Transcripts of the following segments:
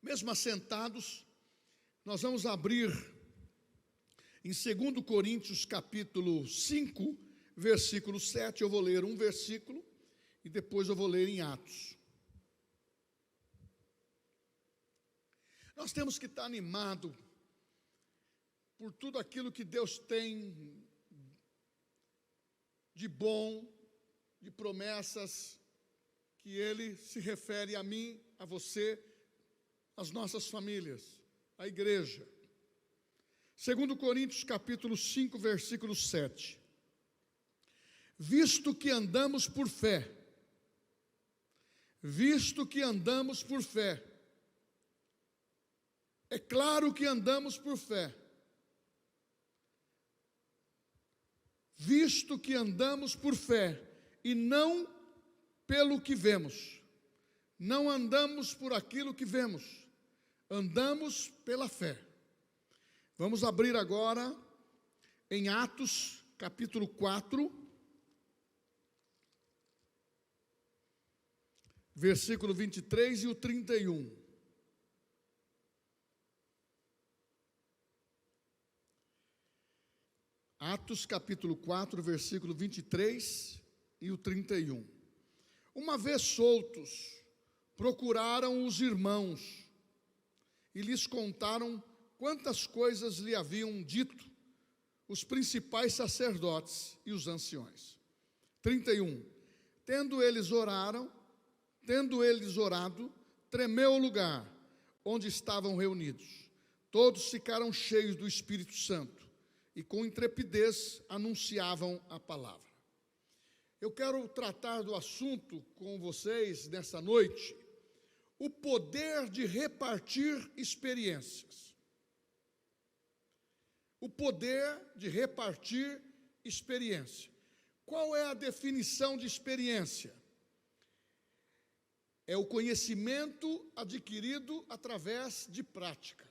Mesmo assentados, nós vamos abrir em 2 Coríntios capítulo 5, versículo 7, eu vou ler um versículo e depois eu vou ler em Atos. Nós temos que estar animados por tudo aquilo que Deus tem de bom, de promessas, que Ele se refere a mim, a você, às nossas famílias, à igreja. 2 Coríntios capítulo 5, versículo 7. Visto que andamos por fé, é claro que andamos por fé, visto que andamos por fé e não pelo que vemos, não andamos por aquilo que vemos, andamos pela fé. Vamos abrir agora em Atos capítulo 4, versículo 23 e o 31. Atos capítulo 4, versículo 23 e o 31. Uma vez soltos, procuraram os irmãos e lhes contaram quantas coisas lhe haviam dito os principais sacerdotes e os anciões. 31. Tendo eles orado, tremeu o lugar onde estavam reunidos. Todos ficaram cheios do Espírito Santo e com intrepidez anunciavam a palavra. Eu quero tratar do assunto com vocês nessa noite, o poder de repartir experiências. O poder de repartir experiência. Qual é a definição de experiência? É o conhecimento adquirido através de prática.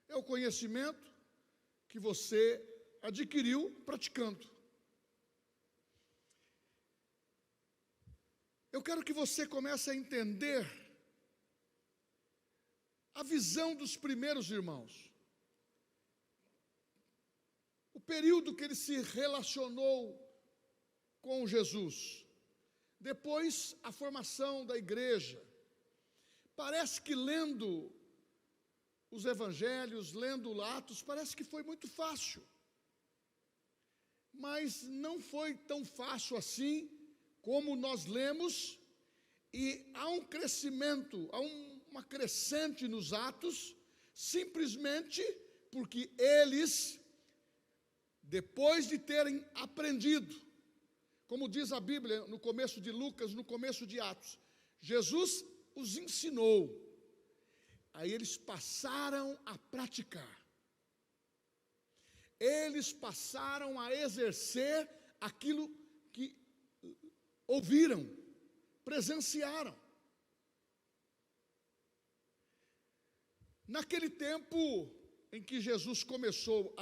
É o conhecimento que você adquiriu praticando. Eu quero que você comece a entender a visão dos primeiros irmãos. O período que ele se relacionou com Jesus. Depois, a formação da igreja. Parece que lendo os evangelhos, lendo Atos, parece que foi muito fácil. Mas não foi tão fácil assim como nós lemos, e há um crescimento, há uma crescente nos Atos, simplesmente porque eles, depois de terem aprendido, como diz a Bíblia no começo de Lucas, no começo de Atos, Jesus os ensinou, aí eles passaram a praticar, eles passaram a exercer aquilo que ouviram, presenciaram. Naquele tempo em que Jesus começou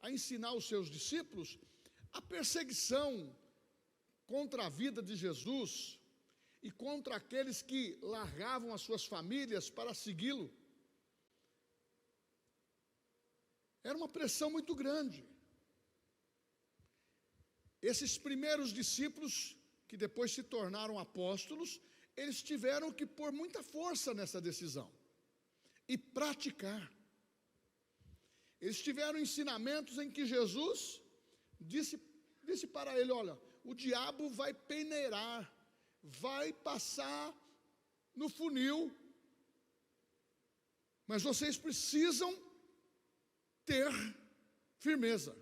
a ensinar os seus discípulos, a perseguição contra a vida de Jesus e contra aqueles que largavam as suas famílias para segui-lo, era uma pressão muito grande. Esses primeiros discípulos, que depois se tornaram apóstolos, eles tiveram que pôr muita força nessa decisão e praticar. Eles tiveram ensinamentos em que Jesus disse para ele: olha, o diabo vai peneirar, vai passar no funil, mas vocês precisam ter firmeza.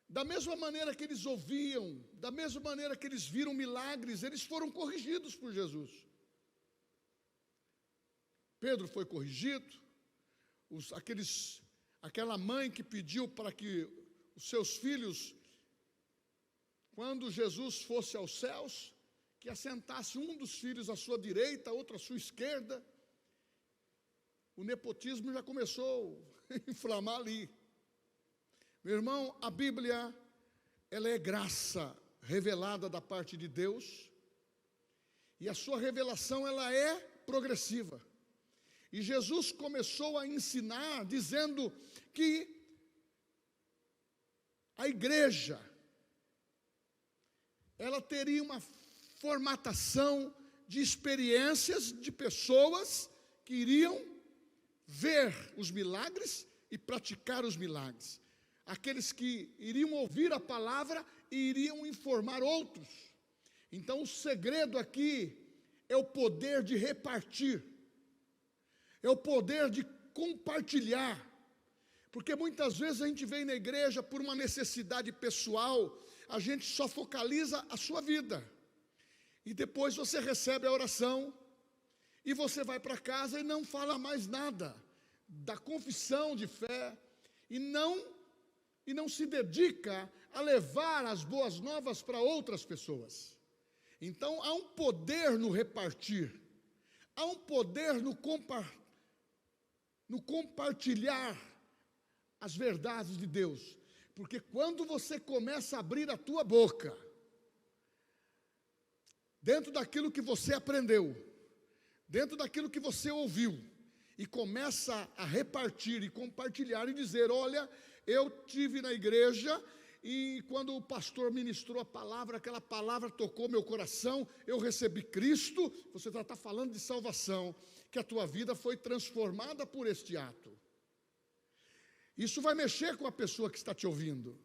Da mesma maneira que eles ouviam, da mesma maneira que eles viram milagres, eles foram corrigidos por Jesus. Pedro foi corrigido, aquela mãe que pediu para que os seus filhos, quando Jesus fosse aos céus, que assentasse um dos filhos à sua direita, outro à sua esquerda, o nepotismo já começou a inflamar ali. Meu irmão, a Bíblia, ela é graça revelada da parte de Deus, e a sua revelação, ela é progressiva. E Jesus começou a ensinar dizendo que a igreja, ela teria uma formatação de experiências de pessoas que iriam ver os milagres e praticar os milagres. Aqueles que iriam ouvir a palavra e iriam informar outros. Então o segredo aqui é o poder de repartir, é o poder de compartilhar. Porque muitas vezes a gente vem na igreja por uma necessidade pessoal, a gente só focaliza a sua vida. E depois você recebe a oração, e você vai para casa e não fala mais nada da confissão de fé, e não se dedica a levar as boas novas para outras pessoas. Então há um poder no repartir, há um poder no compartilhar as verdades de Deus, porque quando você começa a abrir a tua boca, dentro daquilo que você aprendeu, dentro daquilo que você ouviu, e começa a repartir e compartilhar e dizer: olha, eu tive na igreja e quando o pastor ministrou a palavra, aquela palavra tocou meu coração, eu recebi Cristo. Você está falando de salvação, que a tua vida foi transformada por este ato. Isso vai mexer com a pessoa que está te ouvindo.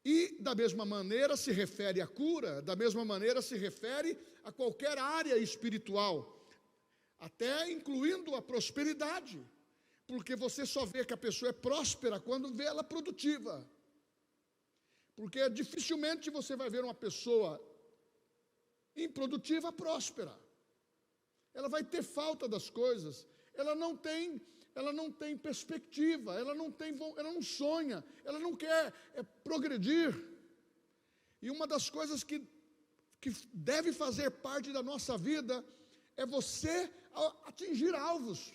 E da mesma maneira se refere à cura, da mesma maneira se refere a qualquer área espiritual, até incluindo a prosperidade, porque você só vê que a pessoa é próspera quando vê ela produtiva, porque dificilmente você vai ver uma pessoa improdutiva próspera. Ela vai ter falta das coisas, ela não tem perspectiva, ela não sonha, ela não quer progredir. E uma das coisas que deve fazer parte da nossa vida é você atingir alvos.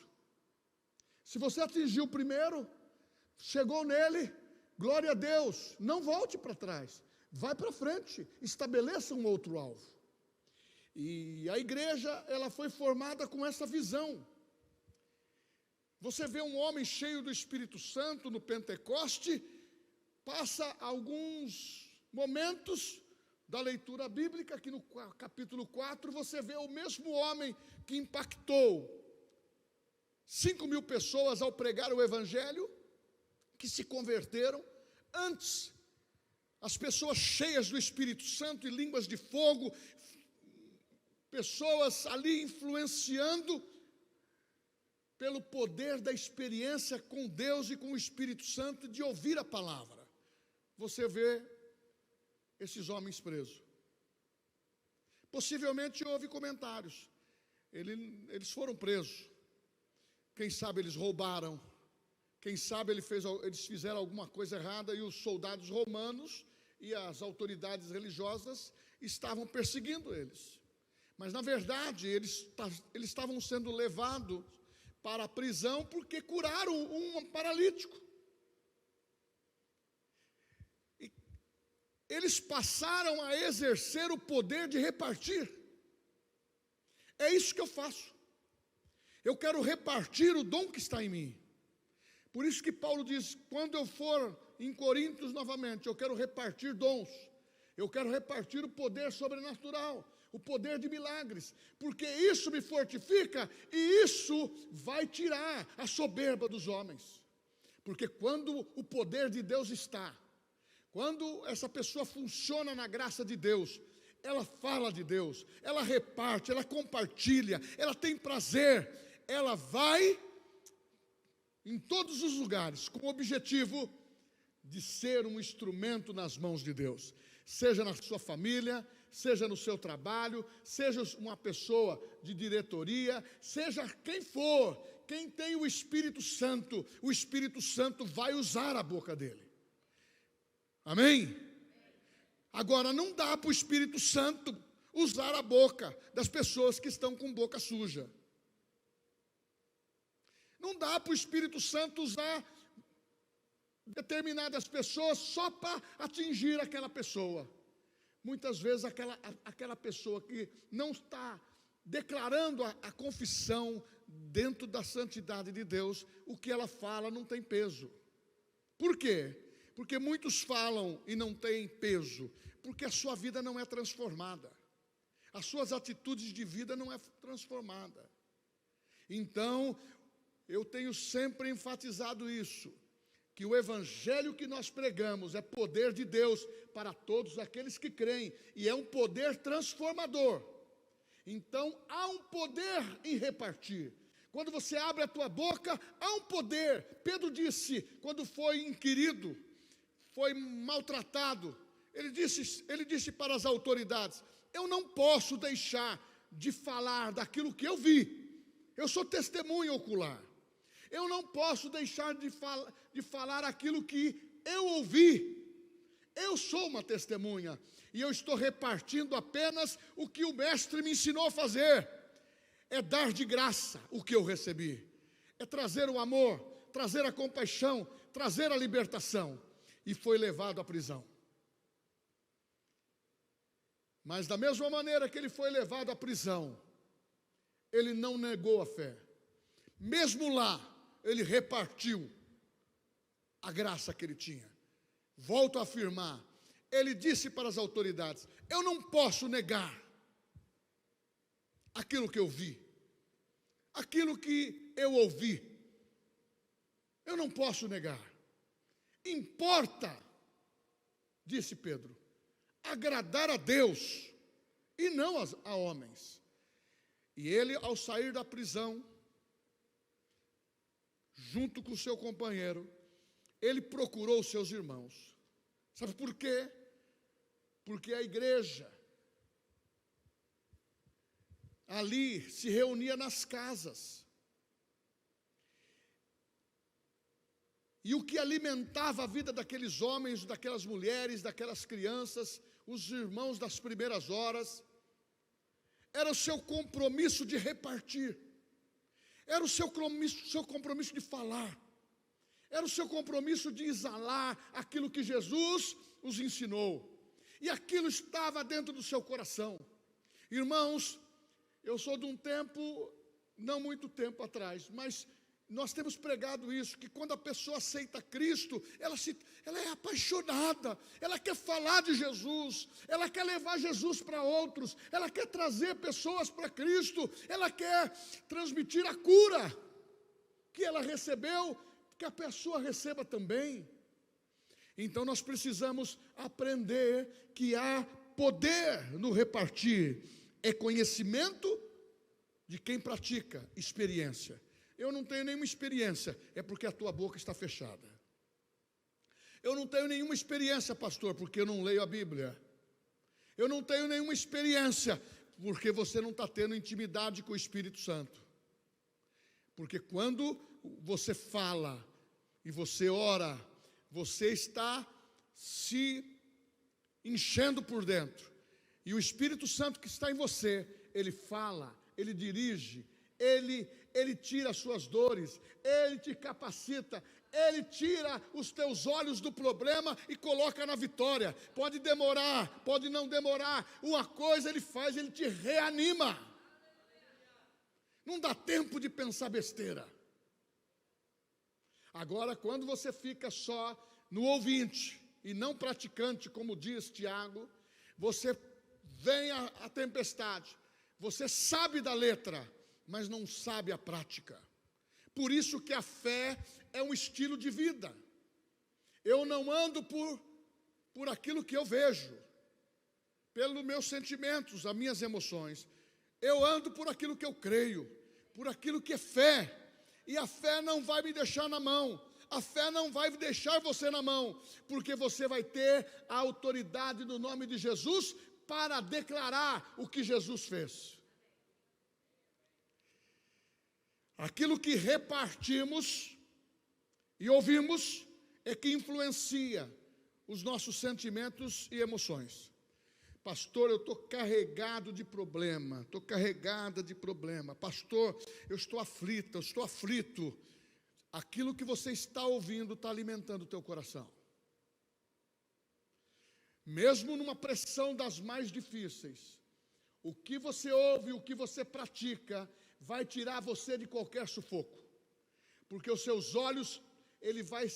Se você atingiu o primeiro, chegou nele, glória a Deus, não volte para trás, vai para frente, estabeleça um outro alvo. E a igreja, ela foi formada com essa visão. Você vê um homem cheio do Espírito Santo no Pentecoste, passa alguns momentos da leitura bíblica, aqui no capítulo 4, você vê o mesmo homem que impactou 5.000 pessoas ao pregar o Evangelho, que se converteram. Antes, as pessoas cheias do Espírito Santo e línguas de fogo, pessoas ali influenciando pelo poder da experiência com Deus e com o Espírito Santo, de ouvir a palavra. Você vê esses homens presos. Possivelmente houve comentários. Eles foram presos. Quem sabe eles roubaram. Quem sabe eles fizeram alguma coisa errada e os soldados romanos e as autoridades religiosas estavam perseguindo eles. Mas na verdade eles estavam sendo levados para a prisão porque curaram um paralítico. E eles passaram a exercer o poder de repartir. É isso que eu faço. Eu quero repartir o dom que está em mim. Por isso que Paulo diz: quando eu for em Coríntios novamente, eu quero repartir dons. Eu quero repartir o poder sobrenatural, o poder de milagres, porque isso me fortifica e isso vai tirar a soberba dos homens. Porque quando o poder de Deus está, quando essa pessoa funciona na graça de Deus, ela fala de Deus, ela reparte, ela compartilha, ela tem prazer, ela vai em todos os lugares com o objetivo de ser um instrumento nas mãos de Deus. Seja na sua família, seja no seu trabalho, seja uma pessoa de diretoria, seja quem for, quem tem o Espírito Santo vai usar a boca dele. Amém? Agora, não dá para o Espírito Santo usar a boca das pessoas que estão com boca suja. Não dá para o Espírito Santo usar determinadas pessoas só para atingir aquela pessoa. Muitas vezes aquela pessoa que não está declarando a confissão dentro da santidade de Deus, o que ela fala não tem peso. Por quê? Porque muitos falam e não tem peso, porque a sua vida não é transformada, as suas atitudes de vida não é transformada. Então, eu tenho sempre enfatizado isso, que o evangelho que nós pregamos é poder de Deus para todos aqueles que creem, e é um poder transformador. Então, há um poder em repartir. Quando você abre a tua boca, há um poder. Pedro disse, quando foi inquirido, foi maltratado, ele disse para as autoridades: eu não posso deixar de falar daquilo que eu vi. Eu sou testemunha ocular. Eu não posso deixar de falar aquilo que eu ouvi. Eu sou uma testemunha, e eu estou repartindo apenas o que o mestre me ensinou a fazer. É dar de graça o que eu recebi. É trazer o amor, trazer a compaixão, trazer a libertação. E foi levado à prisão. Mas da mesma maneira que ele foi levado à prisão, ele não negou a fé. Mesmo lá, ele repartiu a graça que ele tinha. Volto a afirmar, ele disse para as autoridades: eu não posso negar aquilo que eu vi, aquilo que eu ouvi. Eu não posso negar. Importa, disse Pedro, agradar a Deus e não a homens. E ele, ao sair da prisão, junto com seu companheiro, ele procurou os seus irmãos. Sabe por quê? Porque a igreja ali se reunia nas casas. E o que alimentava a vida daqueles homens, daquelas mulheres, daquelas crianças, os irmãos das primeiras horas, era o seu compromisso de repartir, era o seu compromisso de falar, era o seu compromisso de exalar aquilo que Jesus os ensinou, e aquilo estava dentro do seu coração. Irmãos, eu sou de um tempo, não muito tempo atrás, mas nós temos pregado isso, que quando a pessoa aceita Cristo, ela é apaixonada, ela quer falar de Jesus, ela quer levar Jesus para outros, ela quer trazer pessoas para Cristo, ela quer transmitir a cura que ela recebeu, que a pessoa receba também. Então nós precisamos aprender que há poder no repartir, é conhecimento de quem pratica, experiência. Eu não tenho nenhuma experiência, é porque a tua boca está fechada. Eu não tenho nenhuma experiência, pastor, porque eu não leio a Bíblia. Eu não tenho nenhuma experiência, porque você não está tendo intimidade com o Espírito Santo. Porque quando você fala e você ora, você está se enchendo por dentro. E o Espírito Santo que está em você, ele fala, ele dirige, ele tira as suas dores, ele te capacita, ele tira os teus olhos do problema e coloca na vitória. Pode demorar, pode não demorar, uma coisa ele faz, ele te reanima. Não dá tempo de pensar besteira. Agora, quando você fica só no ouvinte e não praticante, como diz Tiago, você vem a tempestade, você sabe da letra, mas não sabe a prática. Por isso que a fé é um estilo de vida. Eu não ando por aquilo que eu vejo, pelos meus sentimentos, as minhas emoções. Eu ando por aquilo que eu creio, por aquilo que é fé. E a fé não vai me deixar na mão. A fé não vai deixar você na mão, porque você vai ter a autoridade no nome de Jesus para declarar o que Jesus fez. Aquilo que repartimos e ouvimos é que influencia os nossos sentimentos e emoções. Pastor, eu estou carregado de problema, estou carregada de problema. Pastor, eu estou aflita, eu estou aflito. Aquilo que você está ouvindo está alimentando o teu coração. Mesmo numa pressão das mais difíceis, O que você ouve, o que você pratica, vai tirar você de qualquer sufoco. Porque os seus olhos, ele vai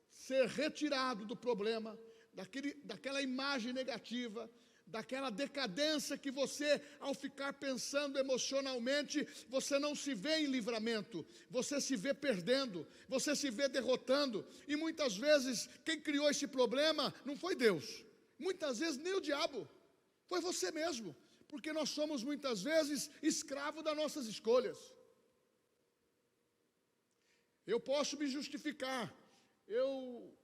ser retirado do problema, daquela imagem negativa, daquela decadência que você, ao ficar pensando emocionalmente, você não se vê em livramento, você se vê perdendo, você se vê derrotando. E muitas vezes, quem criou esse problema não foi Deus, muitas vezes nem o diabo, foi você mesmo. Porque nós somos muitas vezes escravos das nossas escolhas. Eu posso me justificar. Eu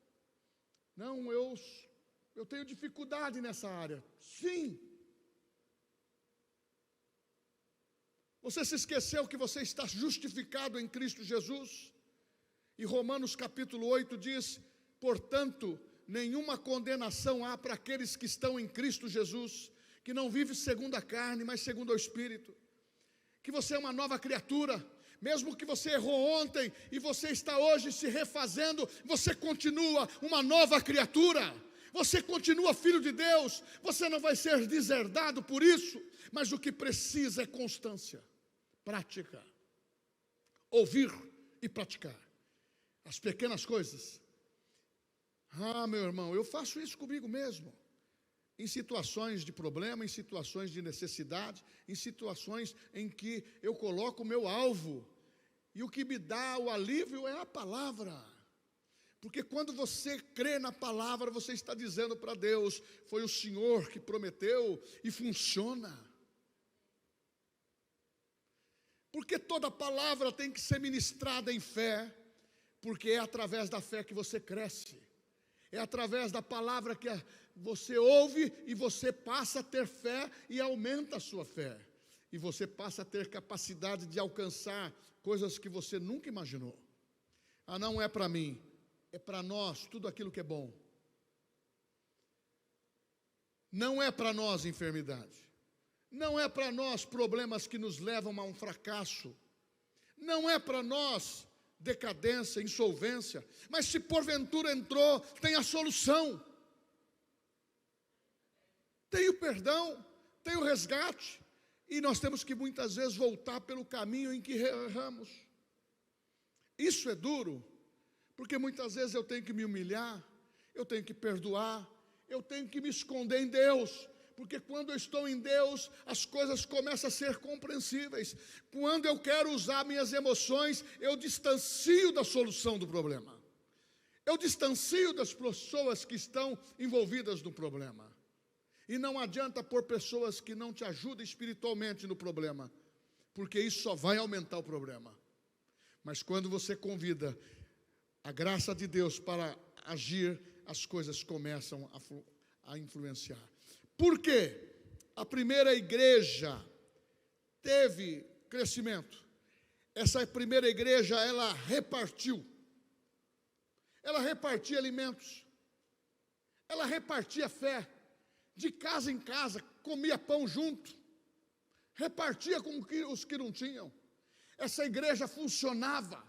tenho dificuldade nessa área. Sim. Você se esqueceu que você está justificado em Cristo Jesus? E Romanos capítulo 8 diz: portanto, nenhuma condenação há para aqueles que estão em Cristo Jesus, que não vive segundo a carne, mas segundo o Espírito. Que você é uma nova criatura. Mesmo que você errou ontem e você está hoje se refazendo, você continua uma nova criatura. Você continua filho de Deus. Você não vai ser deserdado por isso. Mas o que precisa é constância, prática, ouvir e praticar as pequenas coisas. Ah, meu irmão, eu faço isso comigo mesmo. Em situações de problema, em situações de necessidade, em situações em que eu coloco o meu alvo, e o que me dá o alívio é a palavra, porque quando você crê na palavra, você está dizendo para Deus: foi o Senhor que prometeu, e funciona. Porque toda palavra tem que ser ministrada em fé, porque é através da fé que você cresce, é através da palavra que você ouve e você passa a ter fé e aumenta a sua fé. E você passa a ter capacidade de alcançar coisas que você nunca imaginou. Ah, não é para mim, é para nós tudo aquilo que é bom. Não é para nós enfermidade. Não é para nós problemas que nos levam a um fracasso. Não é para nós decadência, insolvência. Mas se porventura entrou, tem a solução. Tem o perdão, tem o resgate, e nós temos que muitas vezes voltar pelo caminho em que erramos. Isso é duro, porque muitas vezes eu tenho que me humilhar, eu tenho que perdoar, eu tenho que me esconder em Deus, porque quando eu estou em Deus, as coisas começam a ser compreensíveis. Quando eu quero usar minhas emoções, eu distancio da solução do problema, eu distancio das pessoas que estão envolvidas no problema. E não adianta pôr pessoas que não te ajudam espiritualmente no problema, porque isso só vai aumentar o problema. Mas quando você convida a graça de Deus para agir, as coisas começam a influenciar. Por quê? A primeira igreja teve crescimento. Essa primeira igreja, ela repartia alimentos, ela repartia fé. De casa em casa, comia pão junto, repartia com os que não tinham. Essa igreja funcionava.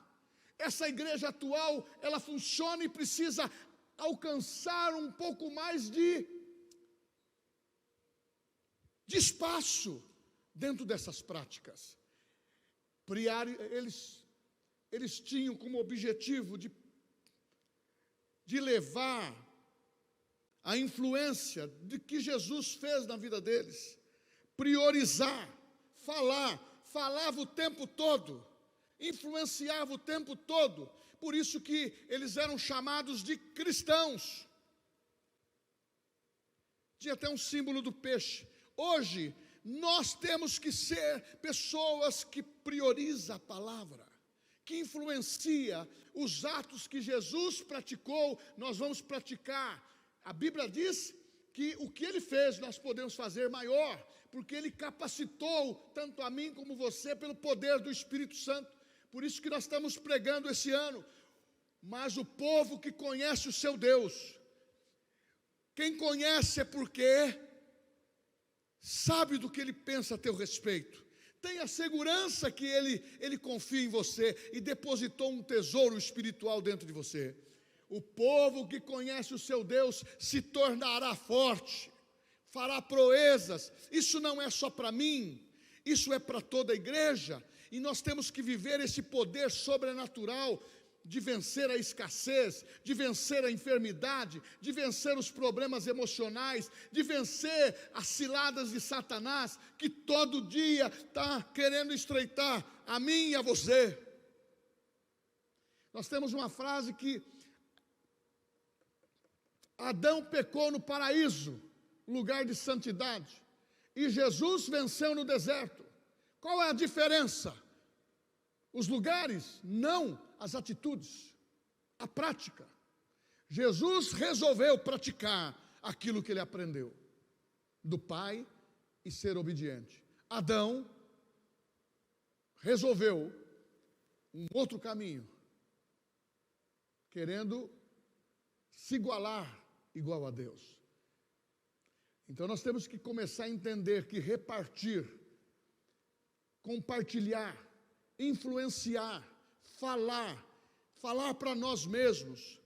Essa igreja atual, ela funciona e precisa alcançar um pouco mais de espaço dentro dessas práticas. Eles tinham como objetivo de levar a influência de que Jesus fez na vida deles, priorizar, falava o tempo todo, influenciava o tempo todo. Por isso que eles eram chamados de cristãos. Tinha até um símbolo do peixe. Hoje, nós temos que ser pessoas que priorizam a palavra, que influencia os atos que Jesus praticou, nós vamos praticar. A Bíblia diz que o que Ele fez nós podemos fazer maior, porque Ele capacitou tanto a mim como você pelo poder do Espírito Santo. Por isso que nós estamos pregando esse ano. Mas o povo que conhece o seu Deus, quem conhece é porque sabe do que Ele pensa a teu respeito. Tenha segurança que Ele confia em você e depositou um tesouro espiritual dentro de você. O povo que conhece o seu Deus se tornará forte, fará proezas. Isso não é só para mim, isso é para toda a igreja. E nós temos que viver esse poder sobrenatural de vencer a escassez, de vencer a enfermidade, de vencer os problemas emocionais, de vencer as ciladas de Satanás, que todo dia está querendo estreitar a mim e a você. Nós temos uma frase que Adão pecou no paraíso, lugar de santidade, e Jesus venceu no deserto. Qual é a diferença? Os lugares? Não, as atitudes, a prática. Jesus resolveu praticar aquilo que ele aprendeu do Pai e ser obediente. Adão resolveu um outro caminho, querendo se igual a Deus. Então nós temos que começar a entender que repartir, compartilhar, influenciar, falar para nós mesmos.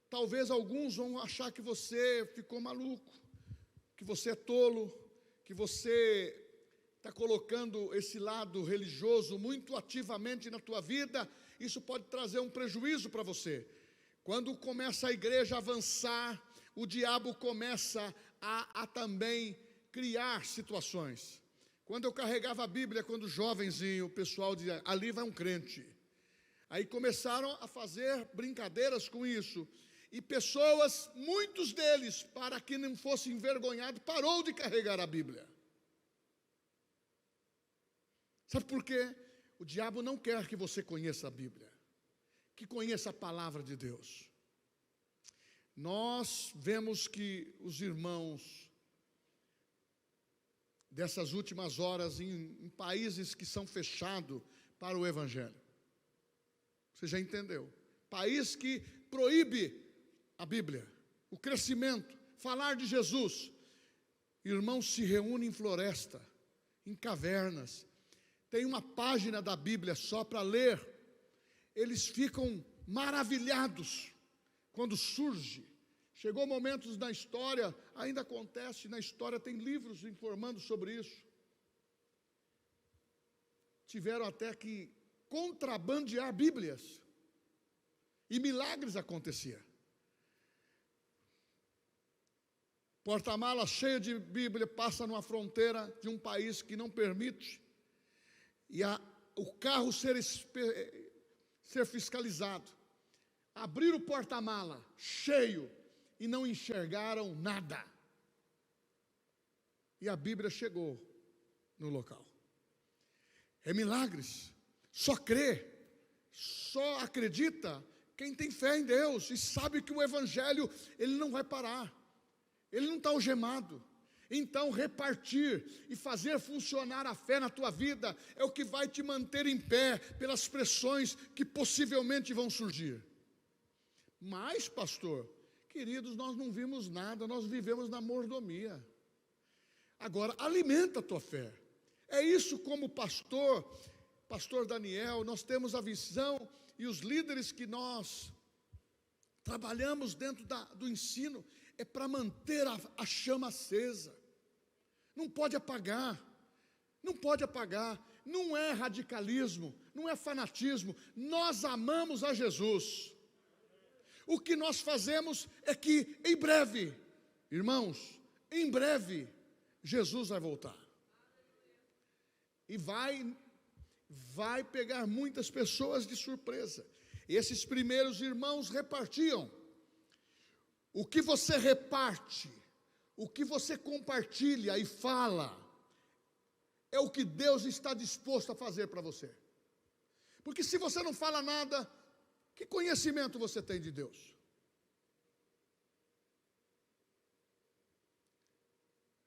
Talvez alguns vão achar que você ficou maluco, que você é tolo, que você está colocando esse lado religioso muito ativamente na tua vida. Isso pode trazer um prejuízo para você. Quando começa a igreja a avançar, o diabo começa a também criar situações. Quando eu carregava a Bíblia, quando jovenzinho, o pessoal dizia, ali vai um crente. Aí começaram a fazer brincadeiras com isso. E pessoas, muitos deles, para que não fosse envergonhado, parou de carregar a Bíblia. Sabe por quê? O diabo não quer que você conheça a Bíblia, que conheça a palavra de Deus. Nós vemos que os irmãos dessas últimas horas em países que são fechados para o Evangelho. Você já entendeu? País que proíbe a Bíblia, o crescimento, falar de Jesus. Irmãos se reúnem em floresta, em cavernas, tem uma página da Bíblia só para ler. Eles ficam maravilhados quando surge. Chegou momentos na história, ainda acontece na história, tem livros informando sobre isso. Tiveram até que contrabandear Bíblias, e milagres aconteciam. Porta-mala cheio de Bíblia passa numa fronteira de um país que não permite, e o carro ser fiscalizado. Abriram o porta-mala cheio e não enxergaram nada. E a Bíblia chegou no local. É milagres. Só crê, só acredita quem tem fé em Deus e sabe que o Evangelho, ele não vai parar. Ele não está algemado. Então repartir e fazer funcionar a fé na tua vida é o que vai te manter em pé pelas pressões que possivelmente vão surgir. Mas, pastor, queridos, nós não vimos nada, nós vivemos na mordomia. Agora, alimenta a tua fé. É isso como pastor Daniel, nós temos a visão e os líderes que nós trabalhamos dentro do ensino, é para manter a chama acesa. Não pode apagar, não pode apagar. Não é radicalismo, não é fanatismo. Nós amamos a Jesus. O que nós fazemos é que em breve, irmãos, em breve, Jesus vai voltar. E vai pegar muitas pessoas de surpresa. Esses primeiros irmãos repartiam. O que você reparte, o que você compartilha e fala, é o que Deus está disposto a fazer para você. Porque se você não fala nada, que conhecimento você tem de Deus?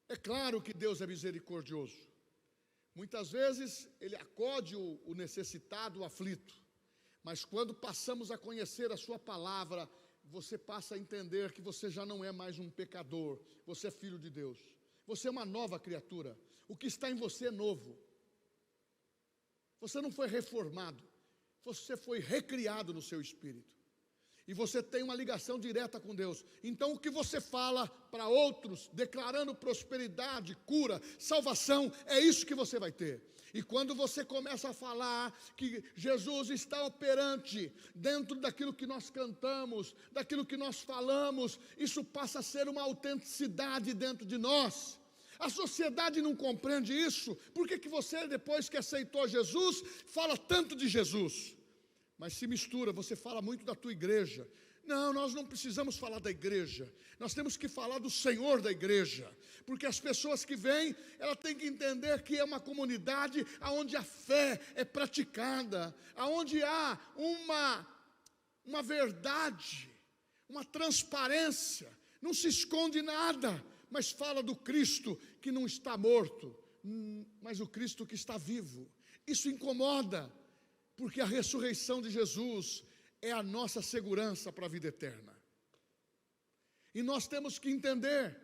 É claro que Deus é misericordioso. Muitas vezes Ele acode o necessitado, o aflito. Mas quando passamos a conhecer a sua palavra, você passa a entender que você já não é mais um pecador. Você é filho de Deus. Você é uma nova criatura. O que está em você é novo. Você não foi reformado. Você foi recriado no seu espírito. E você tem uma ligação direta com Deus. Então o que você fala para outros, declarando prosperidade, cura, salvação, é isso que você vai ter. E quando você começa a falar que Jesus está operante dentro daquilo que nós cantamos, daquilo que nós falamos, isso passa a ser uma autenticidade dentro de nós. A sociedade não compreende isso. Por que você, depois que aceitou Jesus, fala tanto de Jesus? Mas se mistura, você fala muito da tua igreja. Não, nós não precisamos falar da igreja. Nós temos que falar do Senhor da igreja. Porque as pessoas que vêm, ela tem que entender que é uma comunidade onde a fé é praticada, onde há uma verdade, uma transparência, não se esconde nada, mas fala do Cristo que não está morto, mas o Cristo que está vivo. Isso incomoda, porque a ressurreição de Jesus é a nossa segurança para a vida eterna. E nós temos que entender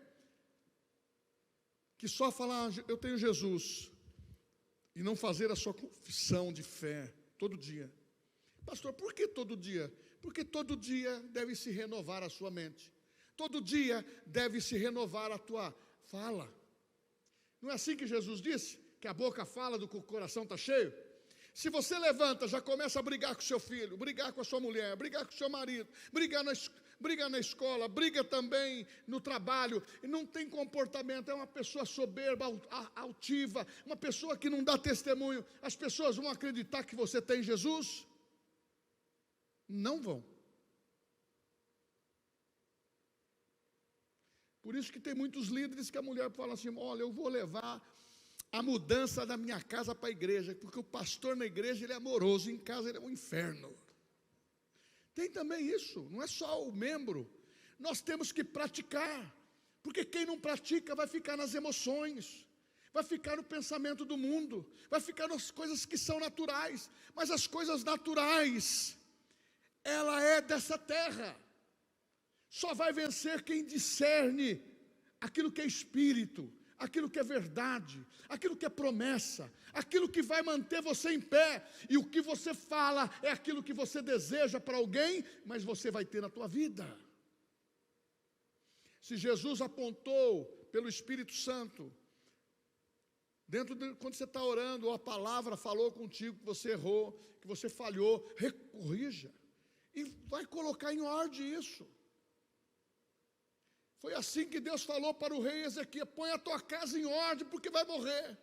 que só falar eu tenho Jesus e não fazer a sua confissão de fé todo dia. Pastor, por que todo dia? Porque todo dia deve se renovar a sua mente. Todo dia deve se renovar a tua fala. Não é assim que Jesus disse? Que a boca fala do que o coração está cheio? Se você levanta, já começa a brigar com o seu filho, brigar com a sua mulher, brigar com o seu marido, briga na escola, briga também no trabalho, e não tem comportamento, é uma pessoa soberba, altiva, uma pessoa que não dá testemunho, as pessoas vão acreditar que você tem Jesus? Não vão. Por isso que tem muitos líderes que a mulher fala assim, olha, eu vou levar a mudança da minha casa para a igreja, porque o pastor na igreja ele é amoroso, em casa ele é um inferno. Tem também isso, não é só o membro, nós temos que praticar, porque quem não pratica vai ficar nas emoções, vai ficar no pensamento do mundo, vai ficar nas coisas que são naturais, mas as coisas naturais, ela é dessa terra, só vai vencer quem discerne aquilo que é espírito, aquilo que é verdade, aquilo que é promessa, aquilo que vai manter você em pé, e o que você fala é aquilo que você deseja para alguém, mas você vai ter na tua vida. Se Jesus apontou pelo Espírito Santo, quando você está orando, ou a palavra falou contigo, que você errou, que você falhou, corrija, e vai colocar em ordem isso. Foi assim que Deus falou para o rei Ezequias, põe a tua casa em ordem, porque vai morrer.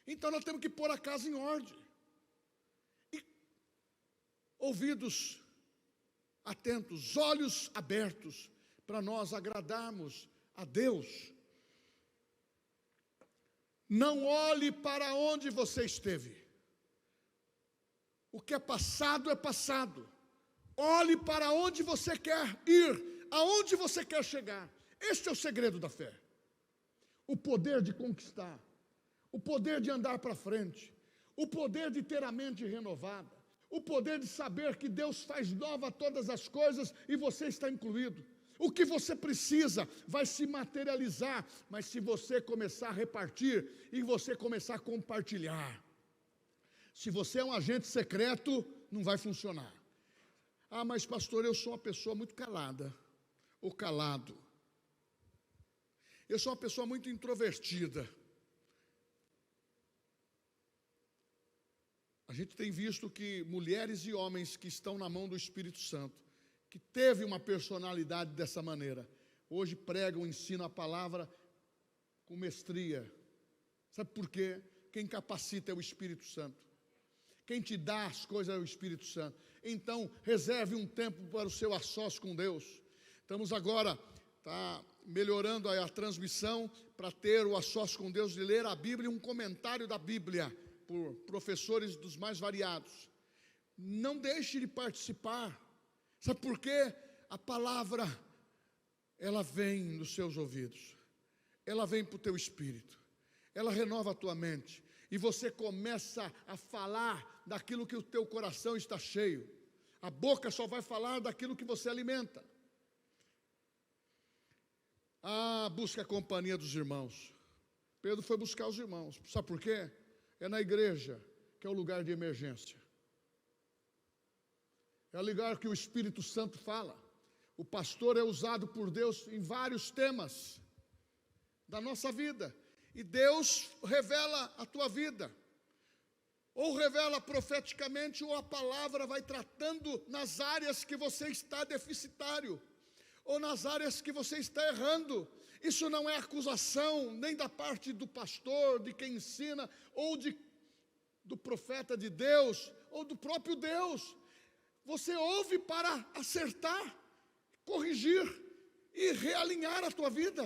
Então nós temos que pôr a casa em ordem. E ouvidos atentos, olhos abertos, para nós agradarmos a Deus. Não olhe para onde você esteve. O que é passado é passado. Olhe para onde você quer ir, aonde você quer chegar. Este é o segredo da fé. O poder de conquistar, o poder de andar para frente, o poder de ter a mente renovada, o poder de saber que Deus faz nova todas as coisas e você está incluído. O que você precisa vai se materializar, mas se você começar a repartir e você começar a compartilhar. Se você é um agente secreto, não vai funcionar. Ah, mas pastor, eu sou uma pessoa muito calada, ou calado. Eu sou uma pessoa muito introvertida. A gente tem visto que mulheres e homens que estão na mão do Espírito Santo, que teve uma personalidade dessa maneira, hoje pregam, ensinam a palavra com mestria. Sabe por quê? Quem capacita é o Espírito Santo. Quem te dá as coisas é o Espírito Santo. Então, reserve um tempo para o seu a sós com Deus. Estamos agora melhorando a transmissão para ter o a sós com Deus, de ler a Bíblia e um comentário da Bíblia por professores dos mais variados. Não deixe de participar. Sabe por quê? A palavra, ela vem nos seus ouvidos, ela vem para o teu espírito, ela renova a tua mente, e você começa a falar daquilo que o teu coração está cheio. A boca só vai falar daquilo que você alimenta. Busca a companhia dos irmãos. Pedro foi buscar os irmãos. Sabe por quê? É na igreja que é o lugar de emergência. É lugar que o Espírito Santo fala. O pastor é usado por Deus em vários temas da nossa vida. E Deus revela a tua vida. Ou revela profeticamente, ou a palavra vai tratando nas áreas que você está deficitário, ou nas áreas que você está errando. Isso não é acusação, nem da parte do pastor, de quem ensina, ou do profeta de Deus, ou do próprio Deus. Você ouve para acertar, corrigir e realinhar a tua vida.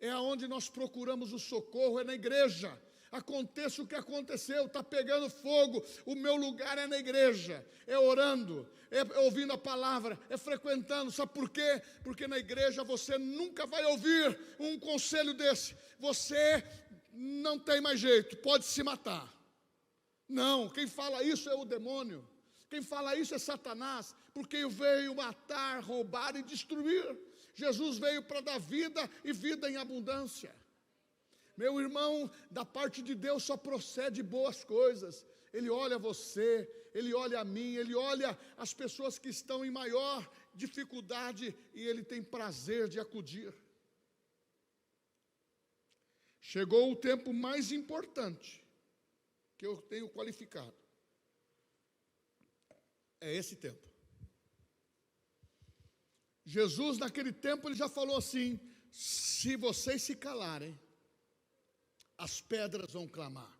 É aonde nós procuramos o socorro, é na igreja. Aconteça o que aconteceu, está pegando fogo, o meu lugar é na igreja, é orando, é ouvindo a palavra, é frequentando. Sabe por quê? Porque na igreja você nunca vai ouvir um conselho desse: você não tem mais jeito, pode se matar. Não, quem fala isso é o demônio, quem fala isso é Satanás, porque veio matar, roubar e destruir. Jesus veio para dar vida e vida em abundância. Meu irmão, da parte de Deus só procede boas coisas. Ele olha você, Ele olha a mim, Ele olha as pessoas que estão em maior dificuldade e Ele tem prazer de acudir. Chegou o tempo mais importante que eu tenho qualificado. É esse tempo. Jesus, naquele tempo, Ele já falou assim: se vocês se calarem, as pedras vão clamar.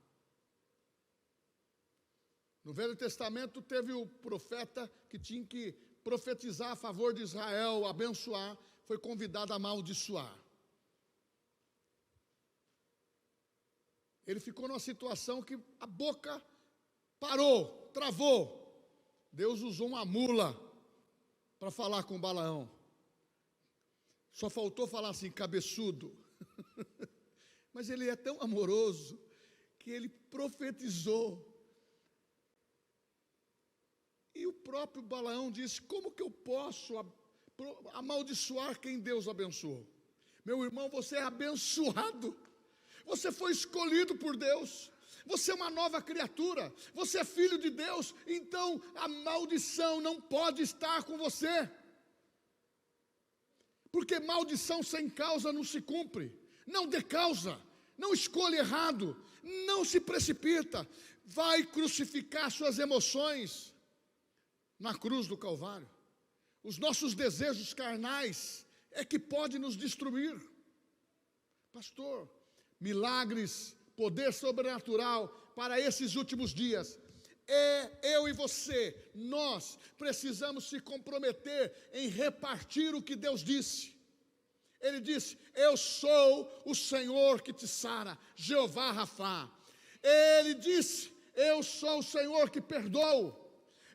No Velho Testamento teve o profeta que tinha que profetizar a favor de Israel, abençoar, foi convidado a amaldiçoar. Ele ficou numa situação que a boca parou, travou. Deus usou uma mula para falar com Balaão. Só faltou falar assim: cabeçudo. Mas ele é tão amoroso que ele profetizou. E o próprio Balaão disse: como que eu posso amaldiçoar quem Deus abençoou? Meu irmão, você é abençoado. Você foi escolhido por Deus. Você é uma nova criatura. Você é filho de Deus. Então a maldição não pode estar com você. Porque maldição sem causa não se cumpre. Não dê causa, não escolha errado, não se precipita, vai crucificar suas emoções na cruz do Calvário. Os nossos desejos carnais é que pode nos destruir. Pastor, milagres, poder sobrenatural para esses últimos dias. Eu e você, nós precisamos se comprometer em repartir o que Deus disse. Ele disse: eu sou o Senhor que te sara, Jeová Rafá. Ele disse: eu sou o Senhor que perdoa,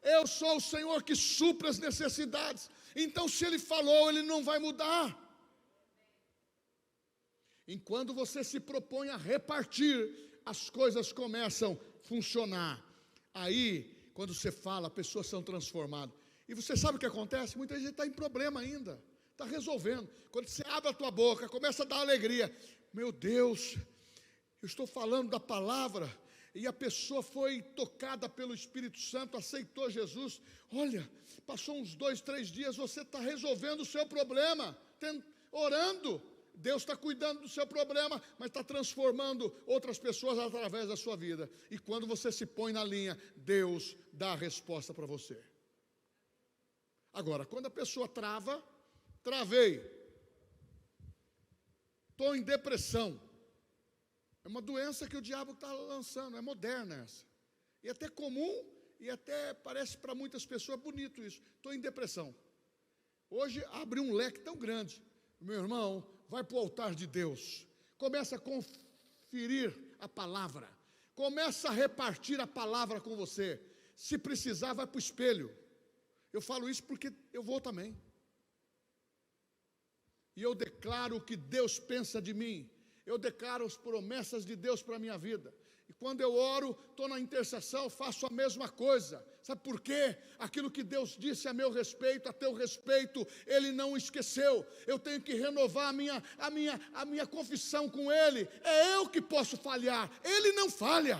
eu sou o Senhor que supre as necessidades. Então, se Ele falou, Ele não vai mudar. Enquanto você se propõe a repartir, as coisas começam a funcionar. Aí, quando você fala, pessoas são transformadas. E você sabe o que acontece? Muita gente está em problema ainda. Está resolvendo. Quando você abre a tua boca, começa a dar alegria. Meu Deus, eu estou falando da palavra, e a pessoa foi tocada pelo Espírito Santo, aceitou Jesus. Olha, passou uns 2, 3 dias, você está resolvendo o seu problema, orando. Deus está cuidando do seu problema, mas está transformando outras pessoas através da sua vida. E quando você se põe na linha, Deus dá a resposta para você. Agora, quando a pessoa travei, estou em depressão, é uma doença que o diabo está lançando, é moderna essa, e até comum, e até parece para muitas pessoas bonito isso. Estou em depressão. Hoje abre um leque tão grande. Meu irmão, vai para o altar de Deus, começa a conferir a palavra, começa a repartir a palavra com você. Se precisar, vai para o espelho. Eu falo isso porque eu vou também. E eu declaro o que Deus pensa de mim. Eu declaro as promessas de Deus para a minha vida. E quando eu oro, estou na intercessão, faço a mesma coisa. Sabe por quê? Aquilo que Deus disse a meu respeito, a teu respeito, Ele não esqueceu. Eu tenho que renovar a minha confissão com Ele. É eu que posso falhar, Ele não falha.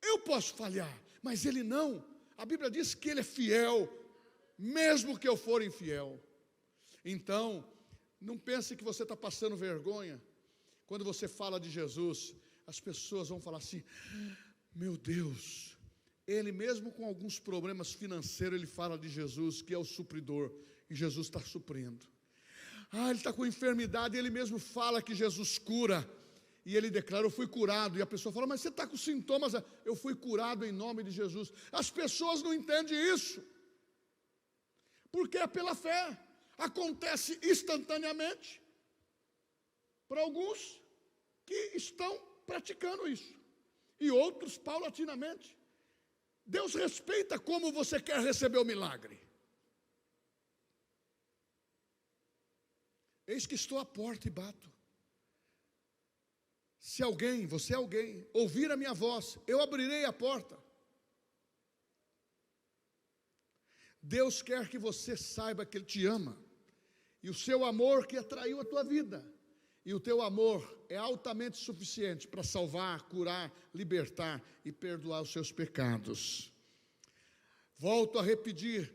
Eu posso falhar, mas Ele não. A Bíblia diz que Ele é fiel, mesmo que eu for infiel. Então, não pense que você está passando vergonha. Quando você fala de Jesus, as pessoas vão falar assim: meu Deus, ele mesmo com alguns problemas financeiros, ele fala de Jesus, que é o supridor, e Jesus está suprindo. Ele está com enfermidade, ele mesmo fala que Jesus cura, e ele declara: eu fui curado. E a pessoa fala: mas você está com sintomas? Eu fui curado em nome de Jesus. As pessoas não entendem isso, porque é pela fé. Acontece instantaneamente para alguns que estão praticando isso, e outros paulatinamente. Deus respeita como você quer receber o milagre. Eis que estou à porta e bato. Se alguém, você é alguém, ouvir a minha voz, eu abrirei a porta. Deus quer que você saiba que Ele te ama, e o seu amor que atraiu a tua vida, e o teu amor é altamente suficiente para salvar, curar, libertar e perdoar os seus pecados. Volto a repetir,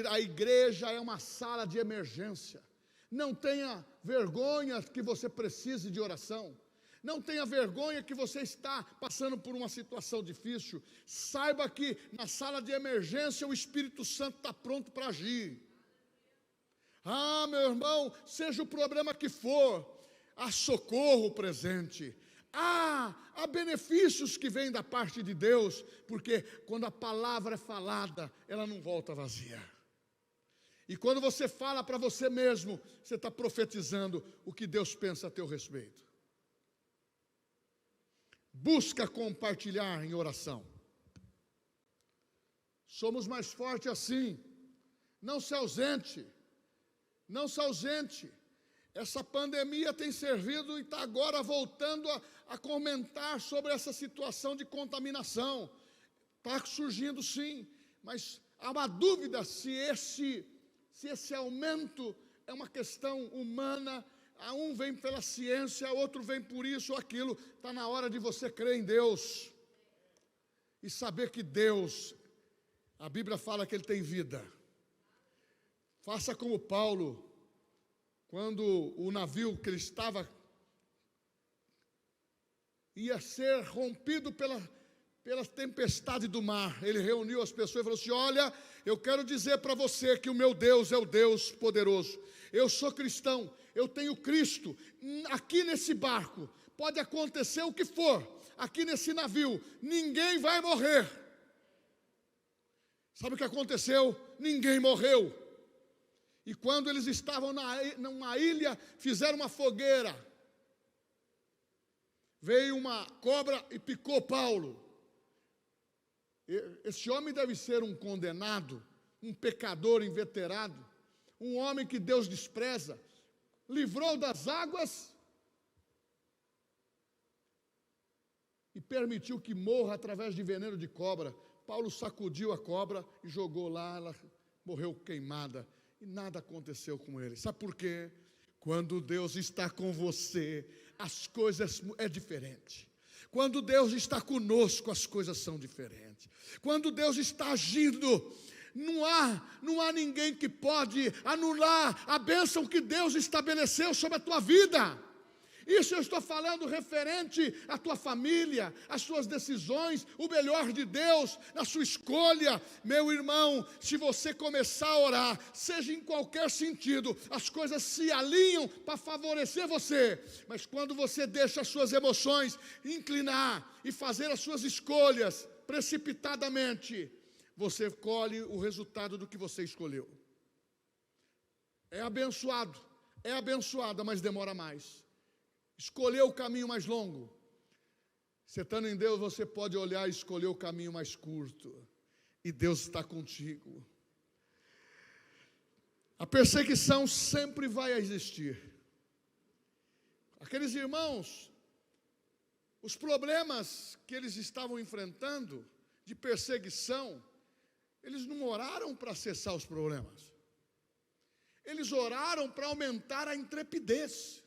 a igreja é uma sala de emergência. Não tenha vergonha que você precise de oração. Não tenha vergonha que você está passando por uma situação difícil. Saiba que na sala de emergência o Espírito Santo está pronto para agir. Meu irmão, seja o problema que for, há socorro presente. Há benefícios que vêm da parte de Deus, porque quando a palavra é falada, ela não volta vazia. E quando você fala para você mesmo, você está profetizando o que Deus pensa a teu respeito. Busca compartilhar em oração. Somos mais fortes assim. Não se ausente. Não se ausente. Essa pandemia tem servido e está agora voltando a comentar sobre essa situação de contaminação. Está surgindo sim, mas há uma dúvida se esse aumento é uma questão humana. Um vem pela ciência, outro vem por isso ou aquilo. Está na hora de você crer em Deus e saber que Deus, a Bíblia fala que Ele tem vida. Faça como Paulo, quando o navio que ele estava ia ser rompido pela tempestade do mar. Ele reuniu as pessoas e falou assim: olha, eu quero dizer para você que o meu Deus é o Deus poderoso. Eu sou cristão, eu tenho Cristo. Aqui nesse barco, pode acontecer o que for, aqui nesse navio, ninguém vai morrer. Sabe o que aconteceu? Ninguém morreu. E quando eles estavam numa ilha, fizeram uma fogueira. Veio uma cobra e picou Paulo. Esse homem deve ser um condenado, um pecador inveterado, um homem que Deus despreza. Livrou das águas e permitiu que morra através de veneno de cobra. Paulo sacudiu a cobra e jogou lá, ela morreu queimada. E nada aconteceu com ele. Sabe por quê? Quando Deus está com você, as coisas é diferente. Quando Deus está conosco, as coisas são diferentes. Quando Deus está agindo, não há ninguém que pode anular a bênção que Deus estabeleceu sobre a tua vida. Isso eu estou falando referente à tua família, às suas decisões, o melhor de Deus na sua escolha. Meu irmão, se você começar a orar, seja em qualquer sentido, as coisas se alinham para favorecer você. Mas quando você deixa as suas emoções inclinar e fazer as suas escolhas precipitadamente, você colhe o resultado do que você escolheu. É abençoada, mas demora mais. Escolher o caminho mais longo. Você estando em Deus, você pode olhar e escolher o caminho mais curto. E Deus está contigo. A perseguição sempre vai existir. Aqueles irmãos, os problemas que eles estavam enfrentando, de perseguição, eles não oraram para cessar os problemas. Eles oraram para aumentar a intrepidez.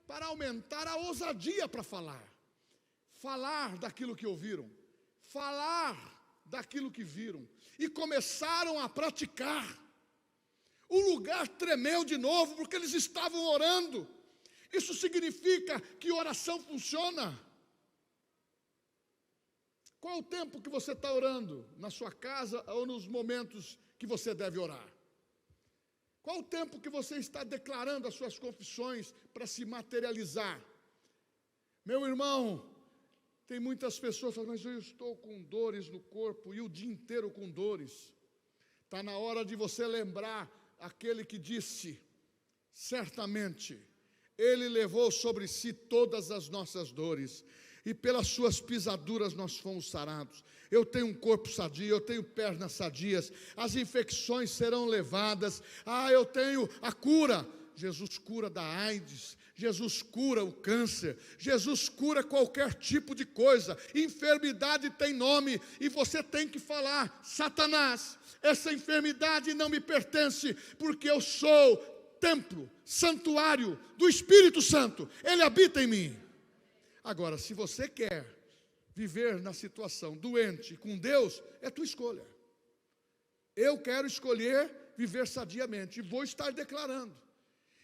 Para aumentar a ousadia para falar daquilo que ouviram, falar daquilo que viram e começaram a praticar. O lugar tremeu de novo, porque eles estavam orando. Isso significa que oração funciona. Qual o tempo que você está orando? Na sua casa ou nos momentos que você deve orar? Qual o tempo que você está declarando as suas confissões para se materializar? Meu irmão, tem muitas pessoas que falam, mas eu estou com dores no corpo e o dia inteiro com dores. Está na hora de você lembrar aquele que disse, certamente, Ele levou sobre si todas as nossas dores, e pelas suas pisaduras nós fomos sarados. Eu tenho um corpo sadio, eu tenho pernas sadias, as infecções serão levadas, eu tenho a cura. Jesus cura da AIDS, Jesus cura o câncer, Jesus cura qualquer tipo de coisa. Enfermidade tem nome, e você tem que falar, Satanás, essa enfermidade não me pertence, porque eu sou templo, santuário do Espírito Santo, Ele habita em mim. Agora, se você quer viver na situação doente com Deus, é tua escolha. Eu quero escolher viver sadiamente, e vou estar declarando.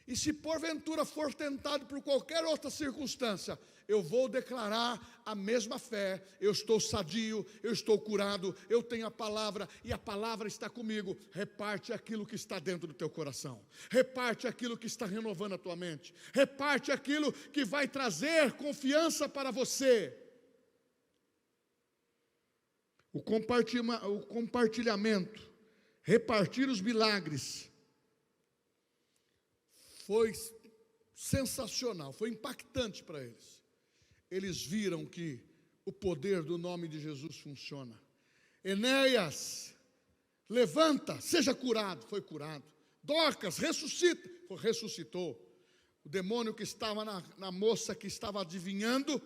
E se porventura for tentado por qualquer outra circunstância, eu vou declarar a mesma fé. Eu estou sadio, eu estou curado, eu tenho a palavra, e a palavra está comigo. Reparte aquilo que está dentro do teu coração, reparte aquilo que está renovando a tua mente, reparte aquilo que vai trazer confiança para você. O compartilhamento, repartir os milagres, foi sensacional, foi impactante para eles. Eles viram que o poder do nome de Jesus funciona. Enéas, levanta, seja curado, foi curado. Dorcas, ressuscita, ressuscitou. O demônio que estava na moça que estava adivinhando,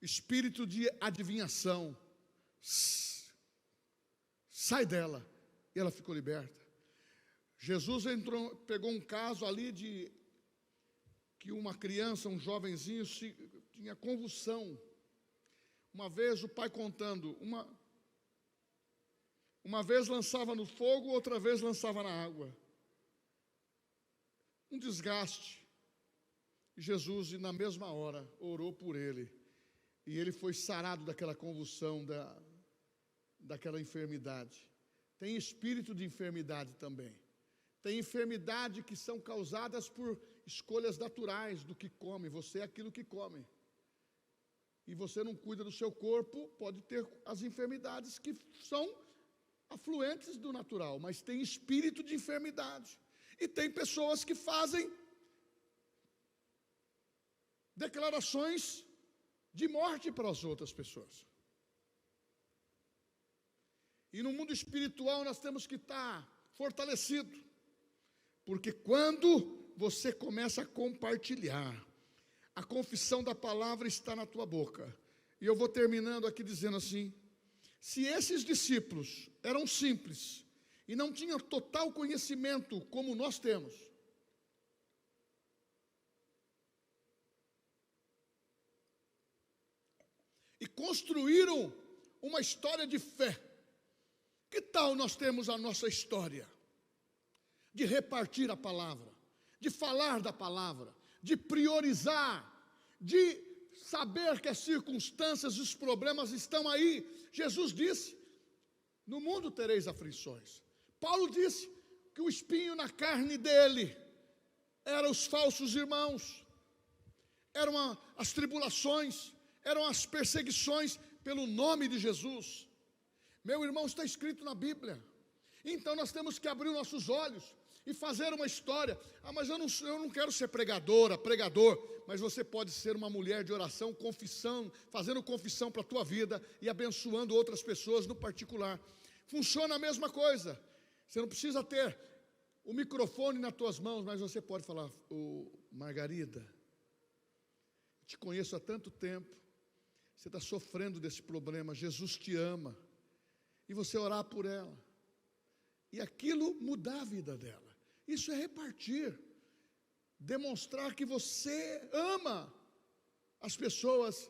espírito de adivinhação, sai dela, e ela ficou liberta. Jesus pegou um caso ali de que uma criança, um jovenzinho, tinha convulsão. Uma vez o pai contando, uma vez lançava no fogo, outra vez lançava na água. Um desgaste. Jesus, na mesma hora, orou por ele. E ele foi sarado daquela convulsão, daquela enfermidade. Tem espírito de enfermidade também. Tem enfermidade que são causadas por escolhas naturais do que come. Você é aquilo que come. E você não cuida do seu corpo, pode ter as enfermidades que são afluentes do natural, mas tem espírito de enfermidade. E tem pessoas que fazem declarações de morte para as outras pessoas. E no mundo espiritual nós temos que estar fortalecido. Porque quando você começa a compartilhar, a confissão da palavra está na tua boca. E eu vou terminando aqui dizendo assim, se esses discípulos eram simples e não tinham total conhecimento como nós temos, e construíram uma história de fé, que tal nós temos a nossa história? De repartir a palavra, de falar da palavra, de priorizar, de saber que as circunstâncias, os problemas estão aí. Jesus disse, no mundo tereis aflições. Paulo disse que o espinho na carne dele eram os falsos irmãos, eram as tribulações, eram as perseguições pelo nome de Jesus. Meu irmão, está escrito na Bíblia. Então nós temos que abrir nossos olhos e fazer uma história. Mas eu não quero ser pregador. Mas você pode ser uma mulher de oração, fazendo confissão para a tua vida e abençoando outras pessoas no particular. Funciona a mesma coisa. Você não precisa ter o microfone nas tuas mãos, mas você pode falar, Margarida, te conheço há tanto tempo, você está sofrendo desse problema, Jesus te ama, e você orar por ela, e aquilo mudar a vida dela. Isso é repartir, demonstrar que você ama as pessoas,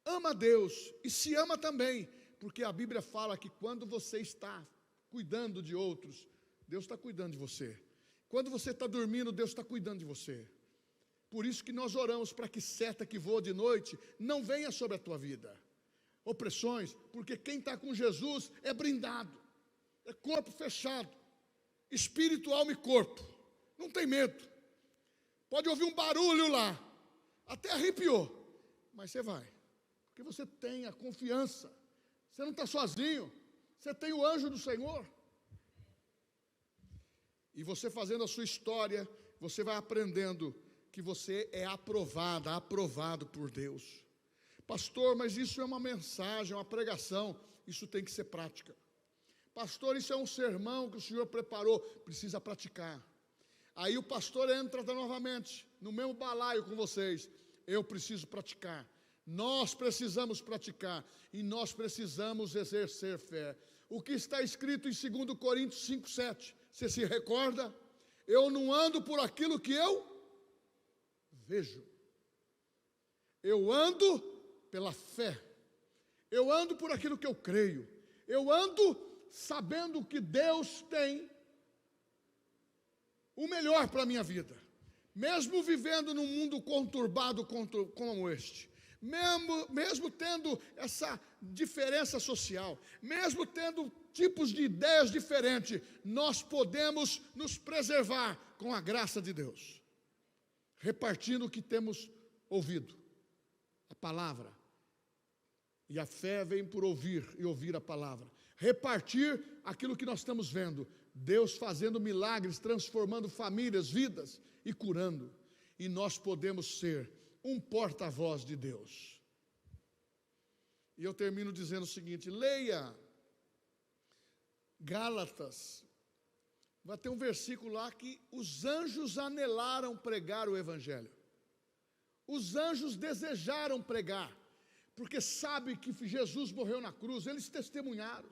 ama a Deus e se ama também, Porque a Bíblia fala que quando você está cuidando de outros, Deus está cuidando de você. Quando você está dormindo, Deus está cuidando de você. Por isso que nós oramos para que seta que voa de noite não venha sobre a tua vida. Opressões, porque quem está com Jesus é brindado, é corpo fechado, espírito, alma e corpo, não tem medo. Pode ouvir um barulho lá, até arrepiou, mas você vai, porque você tem a confiança, você não está sozinho, você tem o anjo do Senhor. E você fazendo a sua história, você vai aprendendo que você é aprovado por Deus. Pastor, mas isso é uma mensagem, uma pregação, isso tem que ser prática. Pastor, isso é um sermão que o Senhor preparou, precisa praticar. Aí o pastor entra novamente, no mesmo balaio com vocês, eu preciso praticar. Nós precisamos praticar, e nós precisamos exercer fé. O que está escrito em 2 Coríntios 5:7, você se recorda? Eu não ando por aquilo que eu vejo, eu ando pela fé, eu ando por aquilo que eu creio, eu ando sabendo que Deus tem o melhor para a minha vida, mesmo vivendo num mundo conturbado como este, mesmo tendo essa diferença social, mesmo tendo tipos de ideias diferentes, nós podemos nos preservar com a graça de Deus, repartindo o que temos ouvido, a palavra. E a fé vem por ouvir e ouvir a palavra. Repartir aquilo que nós estamos vendo. Deus fazendo milagres, transformando famílias, vidas e curando. E nós podemos ser um porta-voz de Deus. E eu termino dizendo o seguinte, leia Gálatas. Vai ter um versículo lá que os anjos anelaram pregar o Evangelho. Os anjos desejaram pregar, porque sabe que Jesus morreu na cruz, eles testemunharam.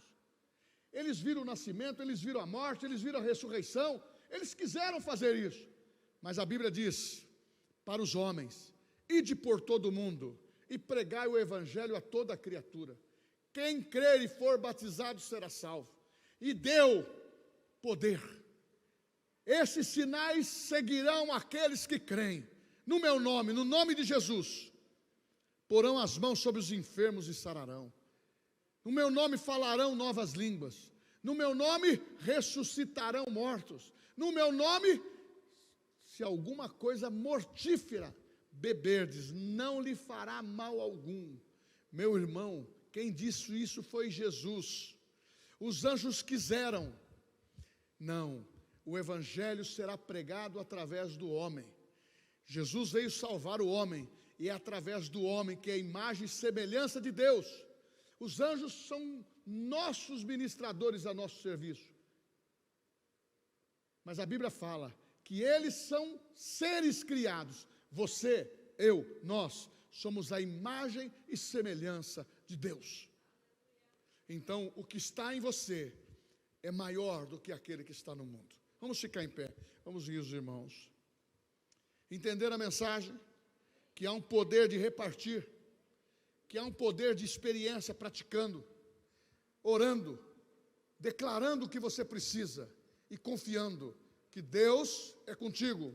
Eles viram o nascimento, eles viram a morte, eles viram a ressurreição, eles quiseram fazer isso. Mas a Bíblia diz, para os homens, ide por todo o mundo, e pregai o Evangelho a toda criatura. Quem crer e for batizado será salvo. E deu poder. Esses sinais seguirão aqueles que creem. No meu nome, no nome de Jesus, porão as mãos sobre os enfermos e sararão. No meu nome falarão novas línguas. No meu nome ressuscitarão mortos. No meu nome, se alguma coisa mortífera beberdes, não lhe fará mal algum. Meu irmão, quem disse isso foi Jesus. Os anjos quiseram. Não, o Evangelho será pregado através do homem. Jesus veio salvar o homem, e é através do homem, que é a imagem e semelhança de Deus. Os anjos são nossos ministradores a nosso serviço. Mas a Bíblia fala que eles são seres criados. Você, eu, nós, somos a imagem e semelhança de Deus. Então, o que está em você é maior do que aquele que está no mundo. Vamos ficar em pé, vamos ir, os irmãos. Entender a mensagem? Que há um poder de repartir, que há um poder de experiência praticando, orando, declarando o que você precisa e confiando que Deus é contigo,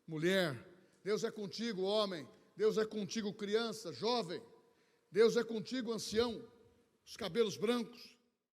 mulher, Deus é contigo, homem, Deus é contigo, criança, jovem, Deus é contigo, ancião, os cabelos brancos,